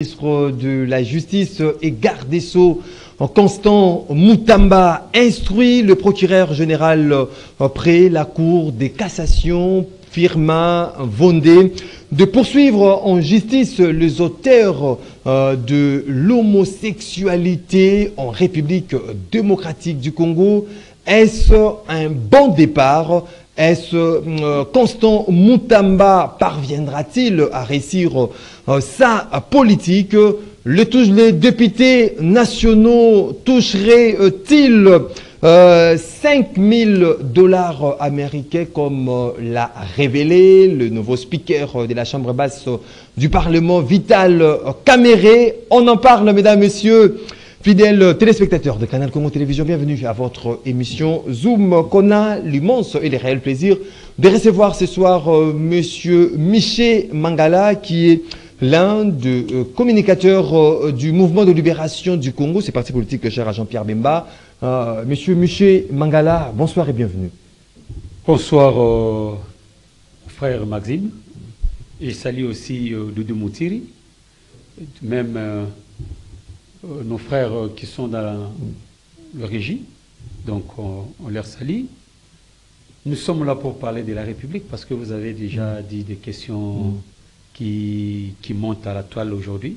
Ministre de la Justice et garde des Sceaux, Constant Moutamba, instruit le procureur général près la Cour des cassations, Firmin Vondé, de poursuivre en justice les auteurs de l'homosexualité en République démocratique du Congo. Est-ce un bon départ? Est-ce Constant Moutamba parviendra-t-il à réussir sa politique? Les députés nationaux toucheraient-ils 5 000 $ américains comme l'a révélé le nouveau speaker de la Chambre basse du Parlement, Vital Kamerhe? On en parle, mesdames, messieurs. Fidèles téléspectateurs de Canal Congo Télévision, bienvenue à votre émission Zoom, qu'on a l'immense et le réel plaisir de recevoir ce soir Monsieur Miché Mangala, qui est l'un des communicateurs du mouvement de libération du Congo, c'est parti politique cher à Jean-Pierre Bemba. Monsieur Miché Mangala, bonsoir et bienvenue. Bonsoir frère Maxime, et salue aussi Doudou Moutiri, même nos frères qui sont dans le régie, donc on leur salue. Nous sommes là pour parler de la République parce que vous avez déjà dit des questions qui montent à la toile aujourd'hui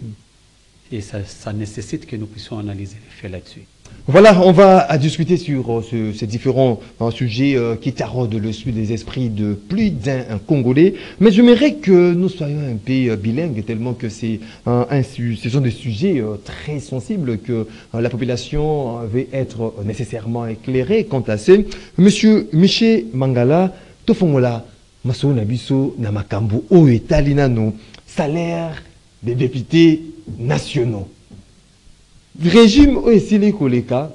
et ça nécessite que nous puissions analyser les faits là-dessus. Voilà, on va discuter sur ces différents sujets qui taraudent le sud des esprits de plus d'un Congolais. Mais j'aimerais que nous soyons un peu bilingues, tellement que ce sont des sujets très sensibles que la population veut être nécessairement éclairée quant à ça. Monsieur Miché Mangala, tofongola maso nabiso na makambo o etalina no salaire des députés nationaux. Régime aussi koleka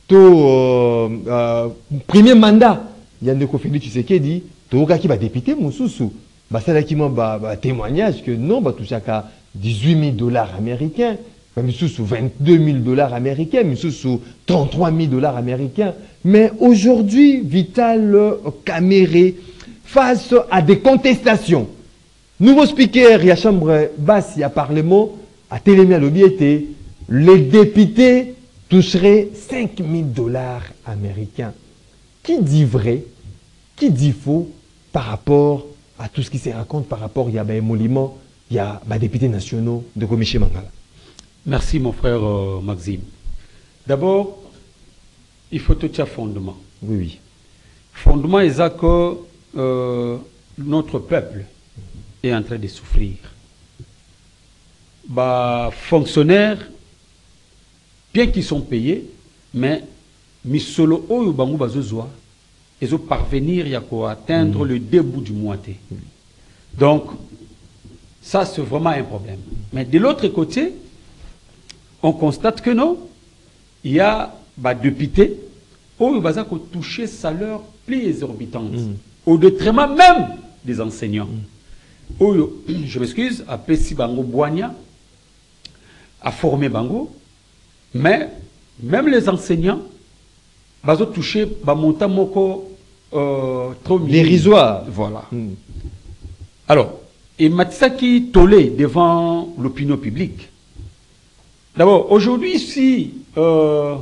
to premier mandat Yandeko Félix Tshisekedi to kaki ba député mususu basala ki ba témoignage que non ba touchaka 18 000 $ américains, mususu 22 000 $ américains, mususu 33 000 $ américains. Mais aujourd'hui, Vital Kamerhe, face à des contestations, nouveau speaker, il y a chambre basse, il y a parlement, à Télémia Lobiété, les députés toucheraient 5 000 $ américains. Qui dit vrai, qui dit faux par rapport à tout ce qui se raconte par rapport, il y a un émolument, il y a des députés nationaux de Miché Mangala. Merci mon frère Maxime. D'abord, il faut tout un fondement. Oui, oui. Fondement est que notre peuple est en train de souffrir. Fonctionnaires, bien qu'ils sont payés, mais misolo oyo bango bazozwa, ils ont parvenir à atteindre le début du mois. Donc, ça c'est vraiment un problème. Mais de l'autre côté, on constate que non, il y a des députés oyo baza ko toucher salaire plus exorbitante, au détriment même des enseignants. Oyo, je m'excuse, à Pessi Bango Boigna, à former Bango, mais même les enseignants, ils ont touché un montant trop dérisoire. Voilà. Alors, et Matsaki tolé devant l'opinion publique. D'abord, aujourd'hui, si le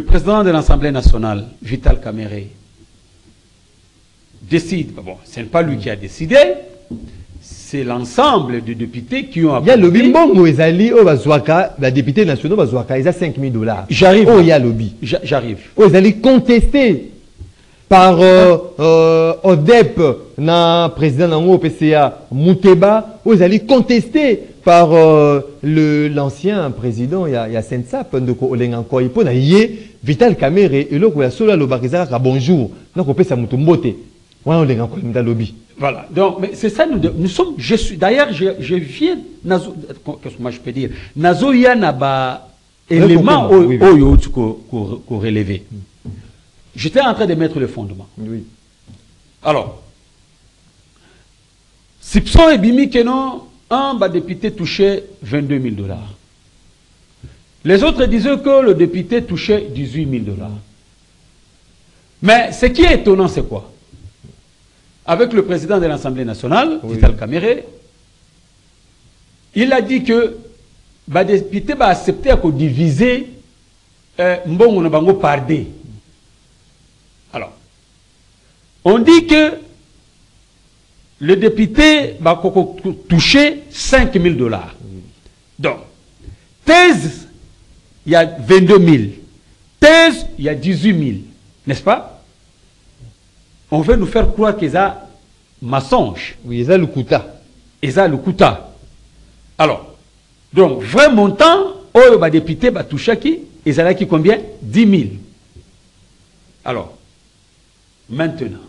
président de l'Assemblée nationale, Vital Kamerhe, décide, bon, ce n'est pas lui qui a décidé, c'est l'ensemble des députés qui ont approuvé. Il y a le bimbongo, les députés nationaux, ils ont 5 000 $. J'arrive. Oh, il y a lobby. J'arrive. Ils allaient contester par ODEP, le président de l'OPCA, Mouteba, ils allaient contester par l'ancien président, il y a Sensap, Vital Kamerhe, et là, il y a Sola Lobarizaka, bonjour. Donc, on peut s'amoutomboter. Voilà, donc c'est ça, nous sommes, d'ailleurs, je viens, qu'est-ce que moi je peux dire, Nazo ya naba élément qu'on relever. J'étais en train de mettre le fondement. Oui. Alors, Sipson et Bimi Kenon, un député touchait 22 000 $. Les autres disaient que le député touchait 18 000 $. Mais ce qui est étonnant, c'est quoi? Avec le président de l'Assemblée nationale, Vital Kamerhe, il a dit que les députés vont accepter à diviser Mbongo na bango par deux. Alors, on dit que le député va toucher 5 000 $. Donc, thèse, il y a 22 000. Thèse, il y a 18 000. N'est-ce pas? On veut nous faire croire qu'ils ont mensonge. Oui, ils ont le Kouta. Ils ont le Kouta. Alors, donc, vrai montant, le député va toucher qui? Ils ont qui combien? 10 000. Alors, maintenant,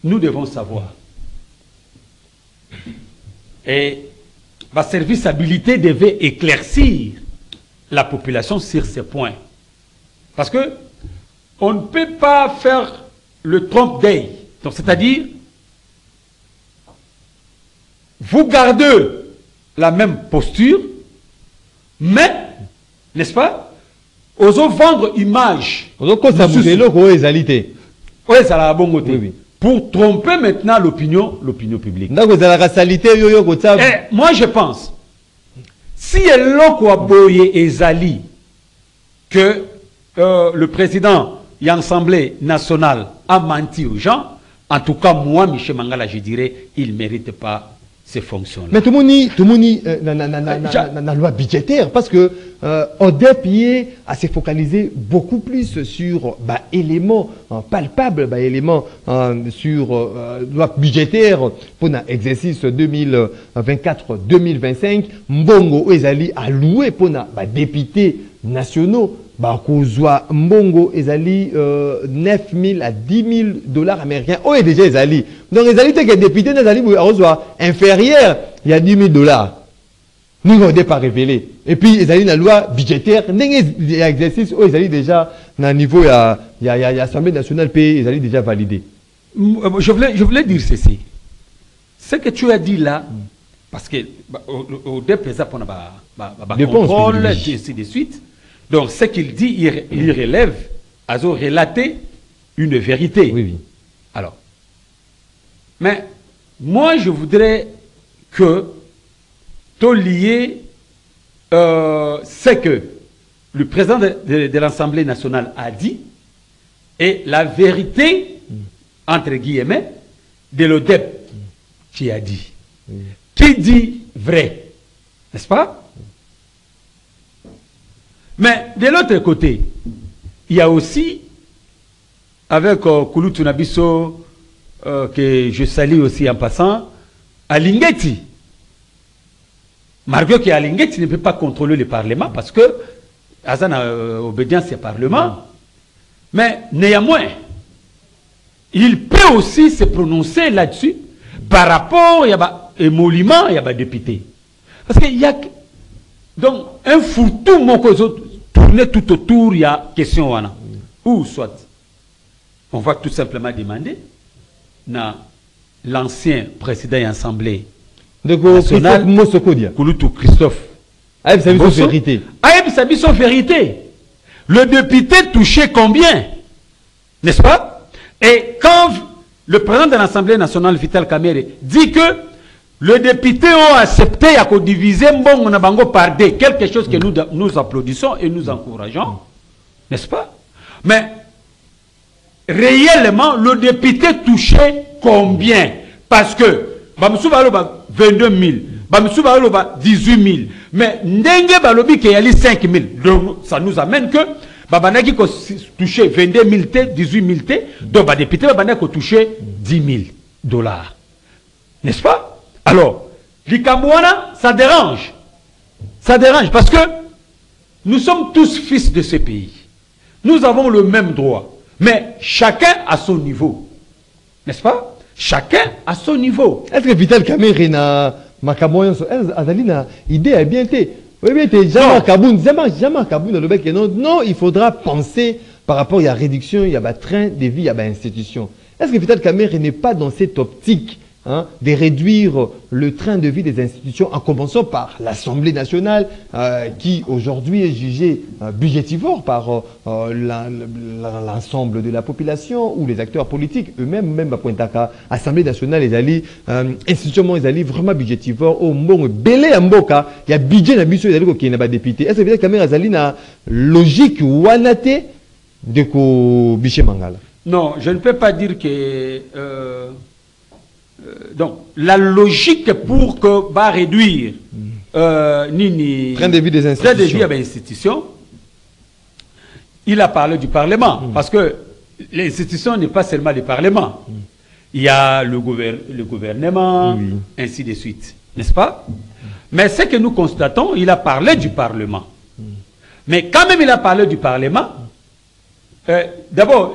nous devons savoir. Et la serviceabilité devait éclaircir la population sur ces points. Parce que on ne peut pas faire le trompe-d'œil. Donc, c'est-à-dire, vous gardez la même posture, mais, n'est-ce pas, osons vendre image. Oui, ça la bonne côté. Oui. Pour tromper maintenant l'opinion publique. Moi, je pense, si que le président de l'Assemblée nationale a menti aux gens, en tout cas, moi, Michel Mangala, je dirais, il ne mérite pas ces fonctions-là. Mais tout le monde la loi budgétaire, parce que ODEP a se focalisé beaucoup plus sur éléments palpables, éléments sur loi budgétaire pour l'exercice 2024-2025. Mbongo ezali alloué pour les députés nationaux. Mbongo ezali 9 000 à 10 000 $ américains. Oh, déjà ezali. Donc ezali que député ezali inférieur, il y a 10 000 $. Nous n'avons pas révélé. Et puis ezali la loi budgétaire, l'exercice oh ezali déjà na niveau il y a l'Assemblée nationale pays ezali déjà validé. Je voulais dire ceci. Ce que tu as dit là, parce que au départ on a contrôle et ainsi de suite. Donc, ce qu'il dit, il relève, à relater une vérité. Oui, oui. Alors, mais moi, je voudrais que tout lié, c'est que le président de l'Assemblée nationale a dit, et la vérité, entre guillemets, de l'ODEP qui a dit. Oui. Qui dit vrai, n'est-ce pas? Mais de l'autre côté, il y a aussi, avec Koulou Tunabiso, que je salue aussi en passant, Alingeti. Malgré qu'Alingeti ne peut pas contrôler le Parlement parce que Azan a obédience au Parlement. Mais néanmoins, il peut aussi se prononcer là-dessus par rapport à émolument et à député. Parce qu'il y a donc un fourre-tout, mon tourner tout autour, il y a question. Ou soit, on va tout simplement demander à l'ancien président de l'Assemblée nationale, Kouloutou Christophe, Aïb Sabiso vérité. Aïb Sabiso vérité. Le député touchait combien? N'est-ce pas? Et quand le président de l'Assemblée nationale, Vital Kamerhe, dit que le député a accepté à diviser Mbongo na bango par deux, quelque chose que nous applaudissons et nous encourageons, n'est-ce pas? Mais réellement, le député touchait combien? Parce que Bamsou Baloba 22 000, Bamsou Baloba 18 000, mais Ndenge Balobi qui a 5 000. Donc ça nous amène que Babanaki touché 22 000 T, 18 000 T, donc le député Babanaki touché 10 000 $. N'est-ce pas? Alors, l'Ikamouana, ça dérange. Ça dérange parce que nous sommes tous fils de ce pays. Nous avons le même droit. Mais chacun à son niveau. N'est-ce pas? Chacun à son niveau. Est-ce que Vital Kamerhe na Makamoyan, Azalina, idée a bien été. Oui, bien été. Jamais Kaboun, non, il faudra penser par rapport à la réduction, il y a un train de vie, il y a une institution. Est-ce que Vital Kamerhe n'est pas dans cette optique de réduire le train de vie des institutions, en commençant par l'Assemblée nationale, qui aujourd'hui est jugée budgétivore par l'ensemble de la population ou les acteurs politiques eux-mêmes, même à Pointaka, Assemblée nationale, les alliés, institutionnellement, les alliés vraiment budgétivores, au bon, belé en boka, il y a budget na biso, il y a des députés. Est-ce que vous avez quand même na logique ou anate de ko biche mangala? Non, je ne peux pas dire que... donc, la logique pour que va réduire Nini... Train de vie des institutions. Train de vie des institutions, il a parlé du Parlement. Parce que l'institution n'est pas seulement le Parlement. Il y a le gouvernement, ainsi de suite. N'est-ce pas? Mais ce que nous constatons, il a parlé du Parlement. Mais quand même il a parlé du Parlement, d'abord,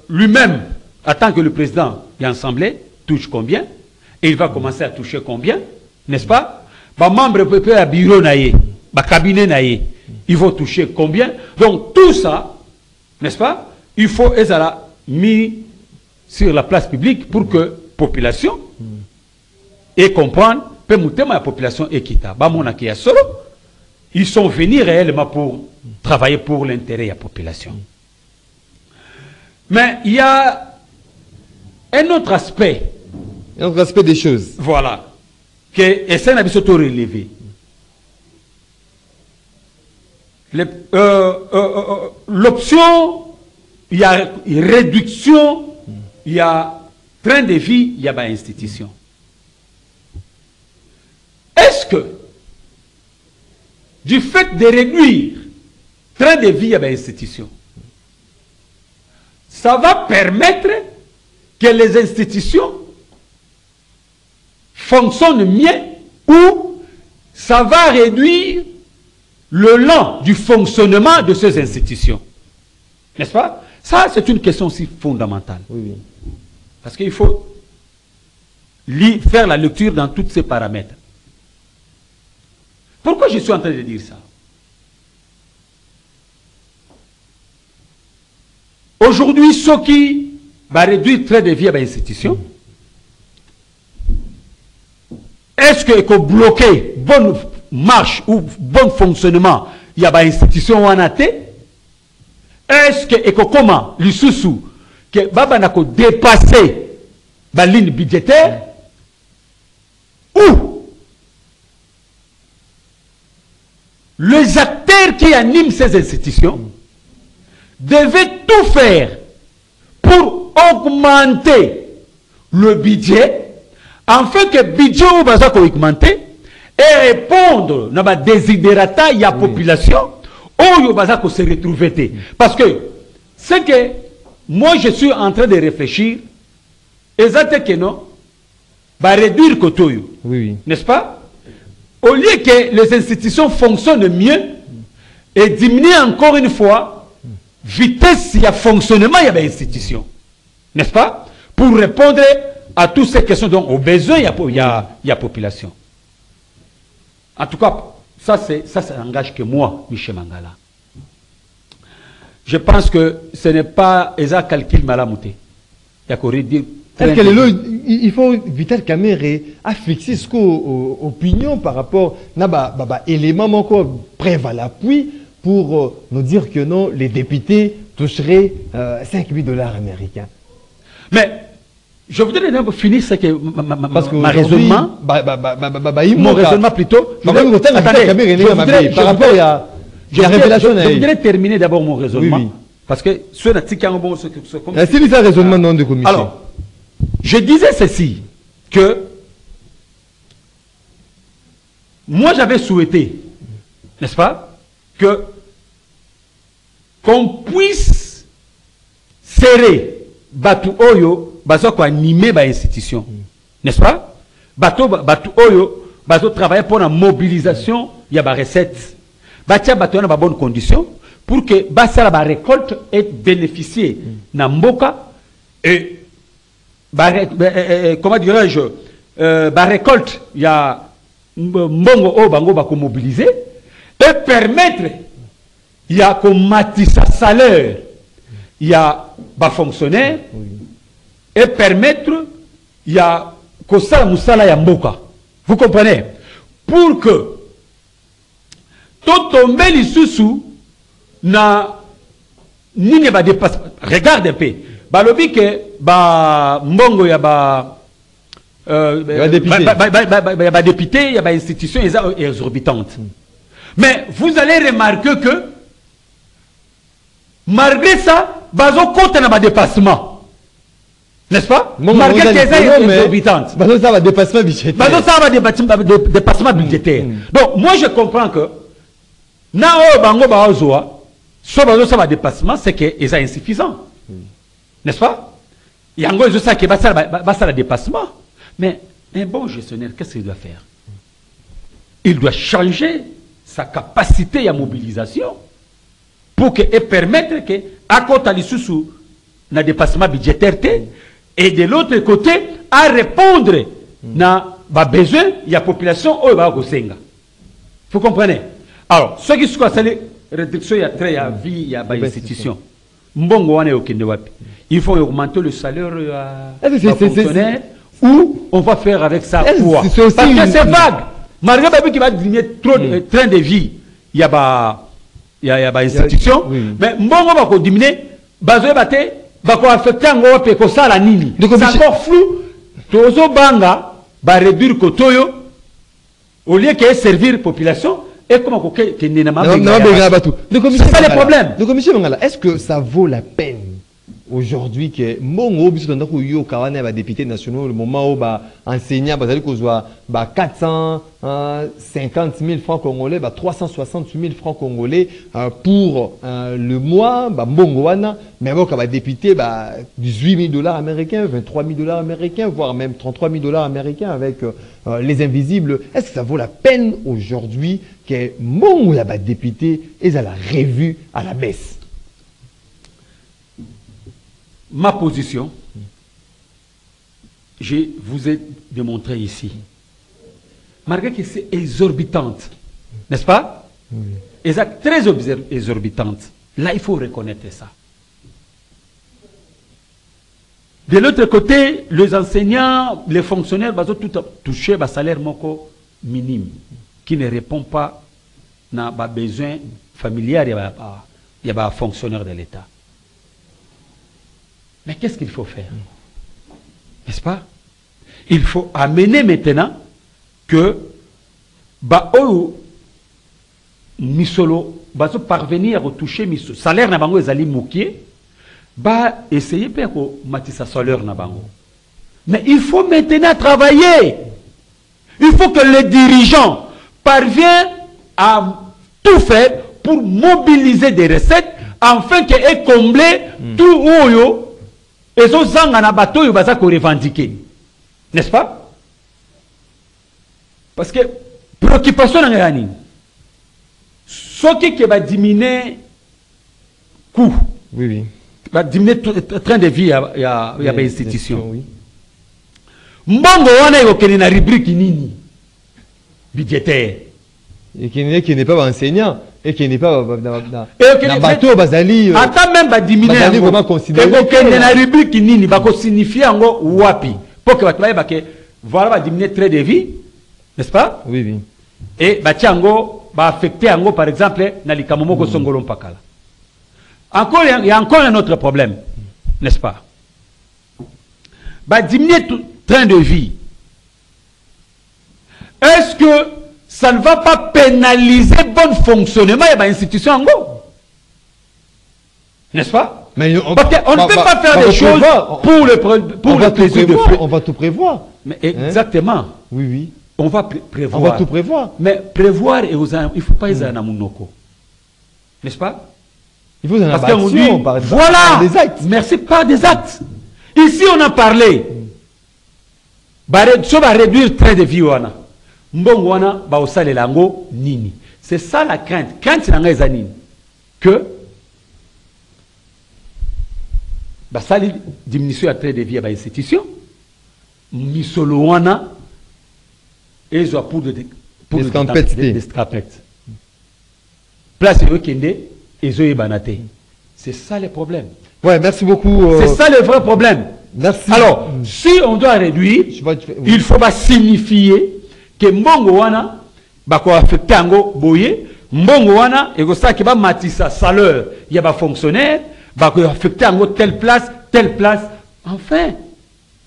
lui-même, en tant que le président de l'Assemblée, touche combien? Et il va commencer à toucher combien? N'est-ce pas? Membre PP à bureau naïe, cabinet naïe, ils vont toucher combien? Donc tout ça, n'est-ce pas? Il faut être mis sur la place publique pour que la population et comprendre que la population est quittée. Ils sont venus réellement pour travailler pour l'intérêt de la population. Mais il y a un autre aspect. Un autre aspect des choses. Voilà. Que c'est un surtout relevé. L'option, il y a une réduction, il y a train de vie, il y a une institution. Est-ce que, du fait de réduire train de vie, il y a une institution, ça va permettre que les institutions fonctionnent mieux ou ça va réduire le lent du fonctionnement de ces institutions? N'est-ce pas? Ça, c'est une question aussi fondamentale. Oui. Parce qu'il faut faire la lecture dans tous ces paramètres. Pourquoi je suis en train de dire ça? Aujourd'hui, ce qui va réduire le train de vie à l'institution, est-ce que bloquer bonne marche ou bon fonctionnement, il y a une institution en athée? Est-ce que comment le sous que baba n'a qu'à dépasser la ligne budgétaire ou les acteurs qui animent ces institutions devaient tout faire pour augmenter le budget afin que le budget soit augmenté et répondre à la désidérata de la population où il se retrouver. Parce que ce que moi je suis en train de réfléchir, exactement que non, va réduire le oui. N'est-ce pas? Au lieu que les institutions fonctionnent mieux et diminuer encore une fois vitesse il y a fonctionnement il y a des institutions, n'est-ce pas? Pour répondre à toutes ces questions, donc aux besoins il y a population. En tout cas, ça n'engage que moi, Michel Mangala. Je pense que ce n'est pas un calcul malamouté. Il y a qu'à redire. Il faut Vital Kamerhe à fixer ce opinion par rapport à l'élément encore preuve à l'appui pour nous dire que non, les députés toucheraient 5 000 $ américains. Mais je voudrais finir ce que ma raisonnement. Mon raisonnement plutôt. Attendez, par rapport à la révélation. Je voudrais terminer d'abord mon raisonnement. Oui. Parce que ce n'est pas bon. C'est un raisonnement non de commission. Alors, je disais ceci, que moi j'avais souhaité, n'est-ce pas, qu'on puisse serrer Batu Oyo, Bazoko animer l'institution, n'est-ce pas? Batu Oyo, Bazoko travailler pour la mobilisation, il y a des recettes. Batia Batu a bonne condition pour que Bassa la récolte et bénéficier Namboka et comment dirais-je, récolte, il y a Mbongo O Bango Bako mobiliser et permettre, il y a qu'on matisse sa salaire il y a des fonctionnaires et permettre il y a Kosala Moussala Yamboka. Vous comprenez? Pour que tout tombe l'issue na nini ba dépasse. Regarde un peu. Balobi que ba mbongo ya ba député, il y a des institutions exorbitantes. Mais vous allez remarquer que malgré ça, bazo compte na ba dépassement. N'est-ce pas? Malgré que c'est exorbitante. Bazo ça va dépassement budgétaire. Bazo ça va dépassement budgétaire. Donc moi je comprends que na o bango ba ozoa, soit bazo ça va dépassement, c'est que c'est insuffisant. N'est-ce pas? Yango ils ça que ba ça le dépassement. Mais un bon gestionnaire, qu'est-ce qu'il doit faire? Il doit changer sa capacité à mobilisation pour que, et permettre que, à côté de sous na dépassement budgétaire, et de l'autre côté, à répondre na ba besoin de la population au Bagosenga. Vous comprenez? Alors, ce qui se passe, c'est la réduction de la vie, il y a des institutions. Il faut augmenter le salaire des fonctionnaires. Ou on va faire avec ça quoi? Parce que c'est vague. Malgré qui va diminuer trop de train de vie, il y a des institutions. Mais bon, on va diminuer. Bazoé bate, va affecter un gros peu ça la nini. C'est encore flou. Tozo banga va réduire kotoyo au lieu que servir la population. Et comment qu'on c'est ça le problème. Donc monsieur Mangala, est-ce que ça vaut la peine aujourd'hui que mon député national le moment où enseignant 450 000 francs congolais 368 000 francs congolais pour le mois mais bon député 18 000 $ américains 23 000 $ américains voire même 33 000 $ américains avec les invisibles. Est-ce que ça vaut la peine aujourd'hui que mon député est à la revue à la baisse? Ma position, je vous ai démontré ici. Malgré que c'est exorbitante, n'est-ce pas? Oui. Très exorbitante. Là, il faut reconnaître ça. De l'autre côté, les enseignants, les fonctionnaires, ils ont tout touché un salaire minime qui ne répond pas à nos besoins familiaux. Il y a des fonctionnaires de l'État. Mais qu'est-ce qu'il faut faire? N'est-ce pas? Il faut amener maintenant que misolo parvenir à toucher misolo salaire na bango ezali mokie essayer de matissa salaire na bango. Mais il faut maintenant travailler. Il faut que les dirigeants parviennent à tout faire pour mobiliser des recettes afin qu'elles combler tout oyo et zo zanga na bato yo baza ko revendiquer. N'est-ce pas? Parce que préoccupation na ngani. Ce qui va diminuer coût. Oui oui. Va diminuer train de vie il y a des institutions. Oui. Mbongo wana yo kene na rubrique nini budgétaire. Et qui n'est pas enseignant. Et qui n'est pas bateau bazali attends même ba diminuer comment considérer que na rubrique nini ba ko signifier ngo wapi pour que ba que voilà va diminuer trait de vie, n'est-ce pas? Oui oui. Et ba tiango ba affecter ngo par exemple na likamomo ko songolo mpakala. Encore il y a encore un autre problème, n'est-ce pas? Ba diminuer train de vie. Est-ce que ça ne va pas pénaliser le bon fonctionnement de l'institution? N'est-ce pas? Mais on ne peut pas faire des choses pour le plaisir de faire. On va tout prévoir. Mais exactement. Oui, oui. On va prévoir. On va tout prévoir. Mais prévoir, il ne faut pas y aller à Namunoko. N'est-ce pas? Il faut en parce qu'on dit, voilà, des actes. Merci, pas des actes. Ici, on a parlé. Ça va réduire le train de vie. Mbongwana ba osale lango nini. C'est ça la crainte. Crainte c'est nanga ezanini que ba sali diminution à trait de vie à ba institution misolo wana ezo pour de place yo kende ezo yebanate. C'est ça le problème. Ouais, merci beaucoup. C'est ça le vrai problème. Merci. Alors, si on doit réduire, Oui. il faut signifier que mbongo wana bako affecté ango boye, mbongo wana et ça qui va matissa salaire, il y a ba fonctionnaire, bako affecté ango telle place. Enfin,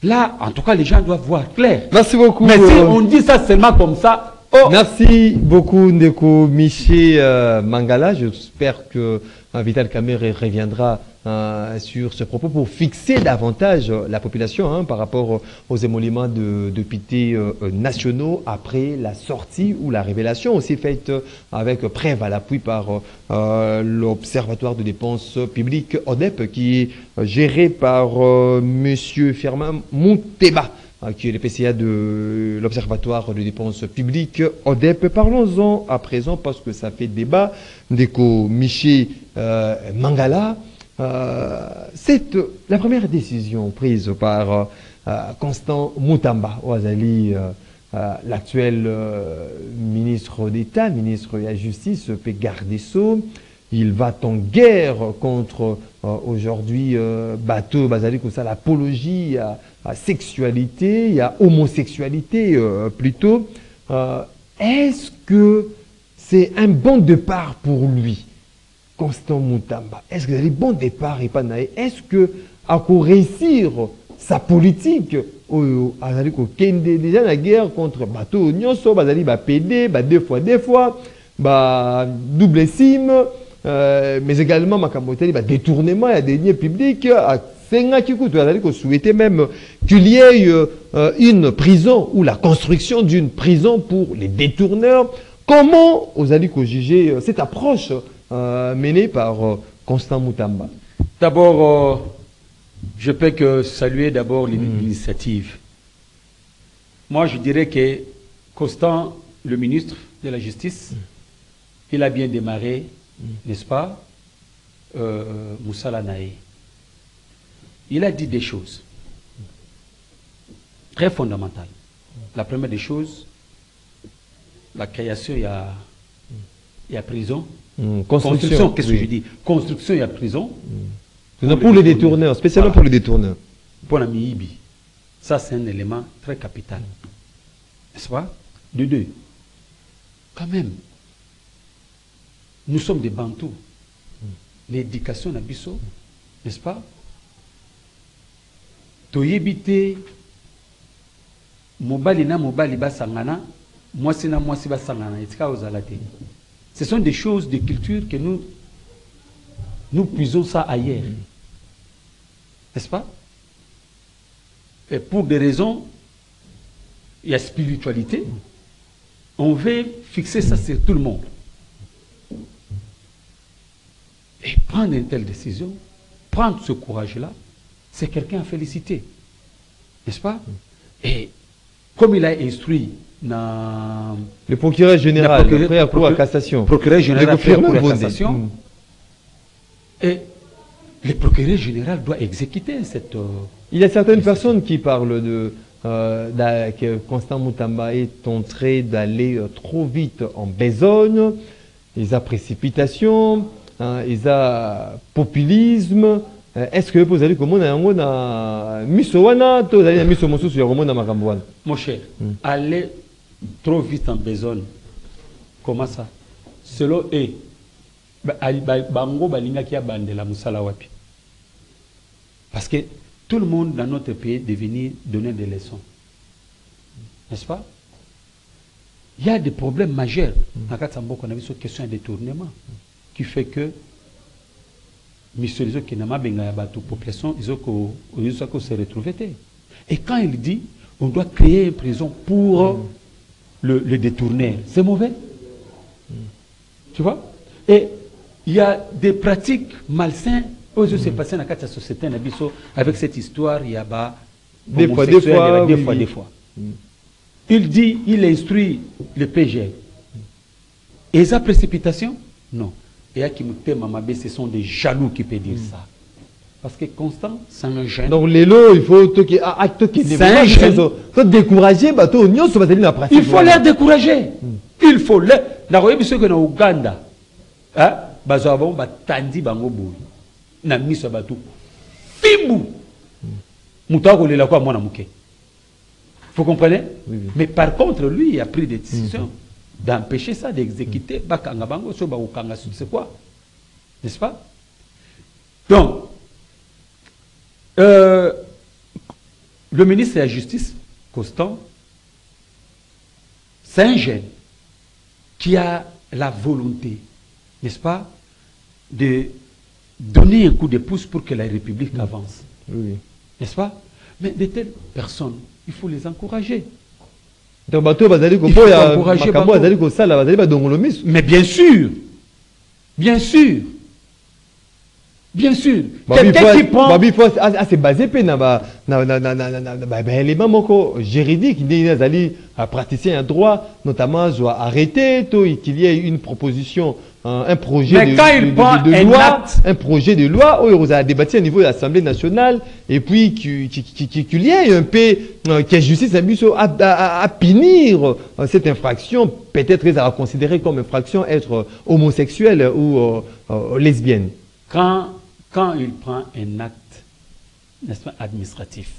là, en tout cas, les gens doivent voir clair. Merci beaucoup. Mais si on dit ça seulement comme ça, oh. Merci beaucoup, Ndeko Miché Mangala. J'espère que Vital Kamerhe reviendra sur ce propos pour fixer davantage la population par rapport aux émoluments de députés nationaux après la sortie ou la révélation aussi faite avec preuve à l'appui par l'Observatoire de dépenses publiques ODEP qui est géré par Monsieur Firmin Mouteba, qui est le PCA de l'Observatoire de dépenses publiques ODEP. Parlons-en à présent parce que ça fait débat. Ndeko Miché Mangala, c'est la première décision prise par Constant Moutamba Ouazali, l'actuel ministre d'État, ministre de la Justice, garde des Sceaux. Il va en guerre contre aujourd'hui bateau Bazali comme ça l'apologie à sexualité, à homosexualité plutôt. Est-ce que c'est un bon départ pour lui, Constant Moutamba? Est-ce que c'est un bon départ et pas naïf? Est-ce que à réussir sa politique déjà la guerre contre bateau nyonso Bazali ba PD deux fois double sim. Mais également ma détournement et des deniers publics à souhaiter même qu'il y ait une prison ou la construction d'une prison pour les détourneurs. Comment vous allez juger cette approche menée par Constant Moutamba? D'abord, je peux que saluer d'abord l'initiative. Moi, je dirais que Constant, le ministre de la Justice, il a bien démarré, n'est-ce pas, Moussala Naé. Il a dit des choses très fondamentales. La première des choses, la création, il y a prison. Construction, qu'est-ce que je dis? Construction, il y a prison. Pour les détourneurs, spécialement pour les détourneurs. Pour la Miibi. Ça, c'est un élément très capital. N'est-ce pas? De deux. Quand même, nous sommes des Bantous. L'éducation n'abisso, n'est-ce pas? Toyebite, mobali na mobali basangana, mwasi na mwasi basangana, etika ozalate. Ce sont des choses de culture que nous puisons ça ailleurs. N'est-ce pas? Et pour des raisons, il y a spiritualité. On veut fixer ça sur tout le monde. Et prendre une telle décision, prendre ce courage-là, c'est quelqu'un à féliciter. N'est-ce pas? Et comme il a instruit le procureur général, après la Cour de cassation. Procureur général après la Cour de cassation. Et le procureur général doit exécuter cette... Il y a certaines personnes qui parlent que Constant Moutamba est en train d'aller trop vite en besogne, il y a précipitation, il y a populisme. Est-ce que vous allez comment on misowana to allez miso mosu sur comment na makambo? Mon cher, aller trop vite en besogne. Comment ça? Selon eux, bango balinga qui a bandé la musala wapi. Parce que tout le monde dans notre pays est devenu donner des leçons. N'est-ce pas? Il y a des problèmes majeurs. Dans le cas on a vu cette question de détournement qui fait que Monsieur qui n'a pas la population, ils ont se retrouver. Et quand il dit on doit créer une prison pour le détourner, c'est mauvais. Tu vois? Et il y a des pratiques malsaines. Aujourd'hui, c'est passé dans la société avec cette histoire, il y a des fois. Il dit, il instruit le PG. Et sa précipitation? Non. Et ce sont des jaloux qui peuvent dire ça. Parce que Constant, c'est un jeune. Donc, les lots, il faut décourager. Il faut les décourager. Il faut les. Dans Ouganda, tandi bango boui. Na miso batou Fimbu. Moutako le la quoi moi na mouké. Vous comprenez? Oui, oui. Mais par contre, lui, il a pris des décisions d'empêcher ça, d'exécuter. C'est quoi? N'est-ce pas? Donc, le ministre de la Justice, Constant, c'est un jeune qui a la volonté, n'est-ce pas, de donner un coup de pouce pour que la République avance. Oui. N'est-ce pas? Mais de telles personnes, il faut les encourager. Donc, bateau, bazali ko Il faut boya, encourager makambo bateau. bazali ko sala, bazali ba dongolo misu. Mais bien sûr, bien sûr, bien sûr, Babi quelqu'un qui prend... c'est basé pe na ba élément moko juridique, il azali praticien en droit, notamment doit arrêter qu'il y ait une proposition, un projet Mais quand il prend un loi, acte, un projet de loi, où vous avez débattu au niveau de l'Assemblée nationale, et puis qu'il y ait un peu que justice à punir cette infraction, peut-être à considérer comme infraction être homosexuel ou lesbienne. Quand il prend un acte, n'est-ce pas, administratif,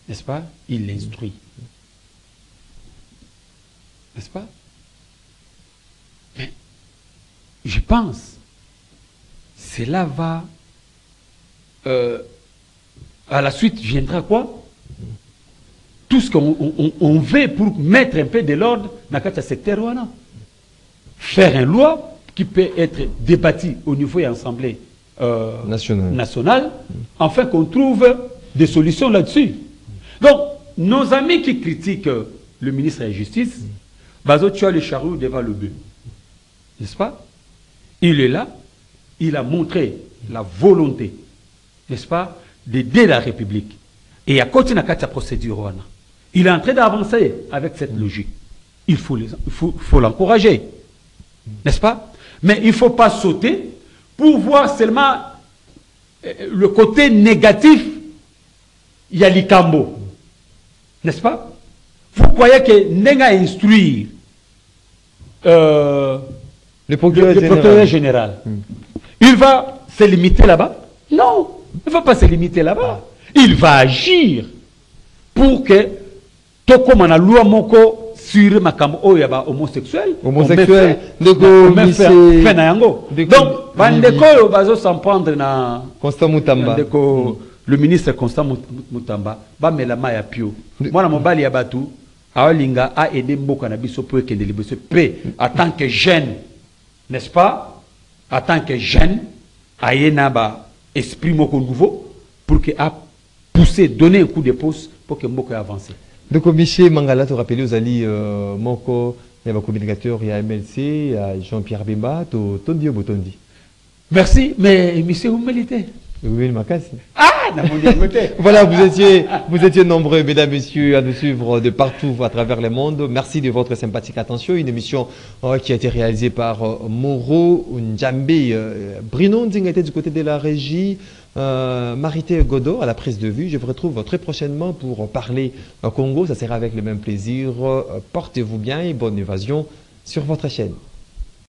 n'est-ce pas, il l'instruit. N'est-ce pas? Mais je pense, cela va... à la suite viendra quoi? Tout ce qu'on veut pour mettre un peu de l'ordre dans le secteur. Faire une loi qui peut être débattue au niveau de l'Assemblée nationale, afin qu'on trouve des solutions là-dessus. Donc, nos amis qui critiquent le ministre de la Justice, Bazo tue le charrue devant le bœuf. N'est-ce pas? Il est là, il a montré la volonté, n'est-ce pas, d'aider la République. Et à côté de la procédure, il est en train d'avancer avec cette logique. Il faut l'encourager, n'est-ce pas? Mais il ne faut pas sauter pour voir seulement le côté négatif. Il y a l'Ikambo, n'est-ce pas? Vous croyez que Nenga instruire le procureur général, il va se limiter là-bas? Non, il ne va pas se limiter là-bas. Il va agir pour que tout comme on a loi moko sur makambo oyaba homosexuel, donc bandeko bazo s'en prendre na Constant Mutamba, le ministre Constant Mutamba ba melama ya pio mwana mobali ya batu alinga a aider mboka na biso pour que liboso pe en tant que jeune, n'est-ce pas, en tant que jeune ayena ba esprit moko nouveau pour que a pousser, donner un coup de pouce pour que mboka avance. Donc, Michel Mangala, te rappelez, vous allez, Moko, il y a un communicateur, il y a MLC, il y a Jean-Pierre Bemba, Tondi ou Botondi. Merci, mais monsieur, vous méritez. Oui, ma casse. Ah, voilà, vous étiez nombreux, mesdames, messieurs, à nous suivre de partout à travers le monde. Merci de votre sympathique attention. Une émission qui a été réalisée par Moro Njambe. Bruno Nding était du côté de la régie. Marité Godot à la prise de vue. Je vous retrouve très prochainement pour parler Congo. Ça sera avec le même plaisir. Portez-vous bien et bonne évasion sur votre chaîne.